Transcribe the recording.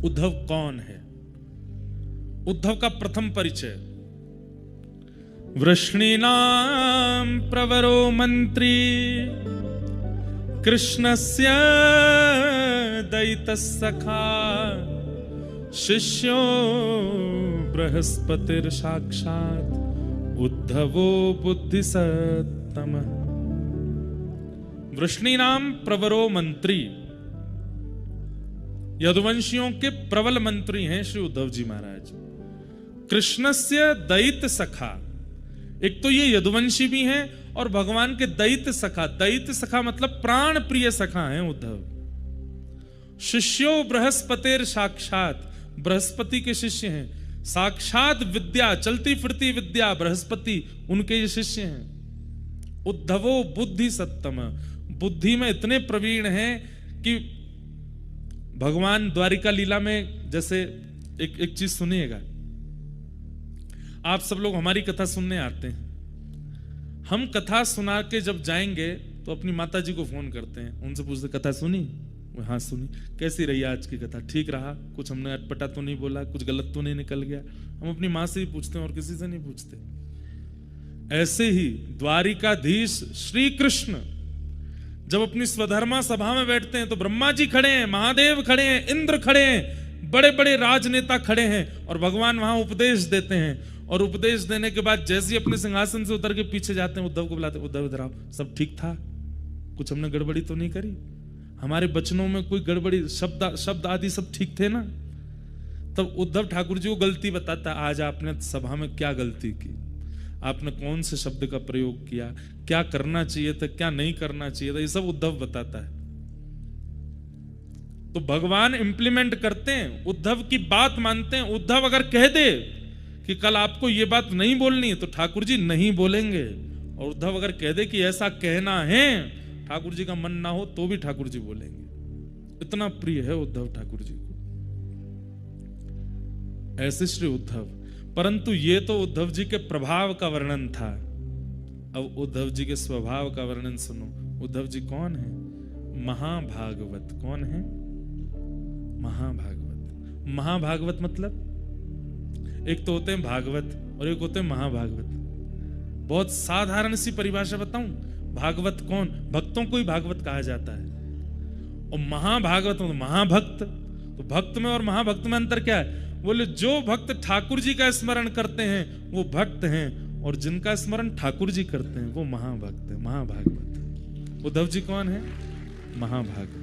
उद्धव कौन है? उद्धव का प्रथम परिचय, वृष्णीनां प्रवरो मंत्री कृष्णस्य दयितस्सखा शिष्यो बृहस्पतिर्साक्षात् उद्धवो बुद्धिसत्तमः। वृष्णीनाम प्रवरो मंत्री, यदुवंशियों के प्रबल मंत्री हैं श्री उद्धव जी महाराज। कृष्णस्य दयित सखा, एक तो ये यदुवंशी भी हैं और भगवान के दयित सखा। दयित सखा मतलब प्राण प्रिय सखा हैं उद्धव। शिष्यो बृहस्पतिर साक्षात, बृहस्पति के शिष्य हैं। साक्षात विद्या, चलती फिरती विद्या, बृहस्पति उनके ये शिष्य हैं। उद्धवो बुद्धि सत्तम, बुद्धि में इतने प्रवीण हैं कि भगवान द्वारिका लीला में, जैसे एक चीज सुनिएगा, आप सब लोग हमारी कथा सुनने आते हैं, हम कथा सुना के जब जाएंगे तो अपनी माता जी को फोन करते हैं, उनसे पूछते कथा सुनी? हाँ सुनी। कैसी रही आज की कथा? ठीक रहा? कुछ हमने अटपटा तो नहीं बोला? कुछ गलत तो नहीं निकल गया? हम अपनी माँ से ही पूछते हैं और किसी से नहीं पूछते। ऐसे ही द्वारिकाधीश श्री कृष्ण जब अपनी स्वधर्मा सभा में बैठते हैं तो ब्रह्मा जी खड़े हैं, महादेव खड़े हैं, इंद्र खड़े हैं, बड़े बड़े राजनेता खड़े हैं और भगवान वहां उपदेश देते हैं। और उपदेश देने के बाद जैसे ही अपने सिंहासन से उतर के पीछे जाते हैं, उद्धव को बुलाते, उद्धव इधर आओ, सब ठीक था? कुछ हमने गड़बड़ी तो नहीं करी? हमारे वचनों में कोई गड़बड़ी, शब्द आदि सब ठीक थे ना? तब उद्धव ठाकुर जी को गलती बताता, आज आपने सभा में क्या गलती की, आपने कौन से शब्द का प्रयोग किया, क्या करना चाहिए था, क्या नहीं करना चाहिए था, ये सब उद्धव बताता है। तो भगवान इंप्लीमेंट करते हैं, उद्धव की बात मानते हैं। उद्धव अगर कह दे कि कल आपको ये बात नहीं बोलनी है तो ठाकुर जी नहीं बोलेंगे, और उद्धव अगर कह दे कि ऐसा कहना है, ठाकुर जी का मन ना हो तो भी ठाकुर जी बोलेंगे। इतना प्रिय है उद्धव ठाकुर जी को। ऐसे श्री उद्धव। परंतु ये तो उद्धव जी के प्रभाव का वर्णन था। अब उद्धव जी के स्वभाव का वर्णन सुनो। उद्धव जी कौन है? महाभागवत। कौन है? महाभागवत। महाभागवत मतलब, एक तो होते हैं भागवत और एक होते हैं महाभागवत। बहुत साधारण सी परिभाषा बताऊं, भागवत कौन? भक्तों को ही भागवत कहा जाता है। और महाभागवत मतलब महाभक्त। तो भक्त में और महाभक्त में अंतर क्या है? बोले जो भक्त ठाकुर जी का स्मरण करते हैं वो भक्त हैं, और जिनका स्मरण ठाकुर जी करते हैं वो महाभक्त है, महाभागवत। उद्धव जी कौन है? महाभागवत।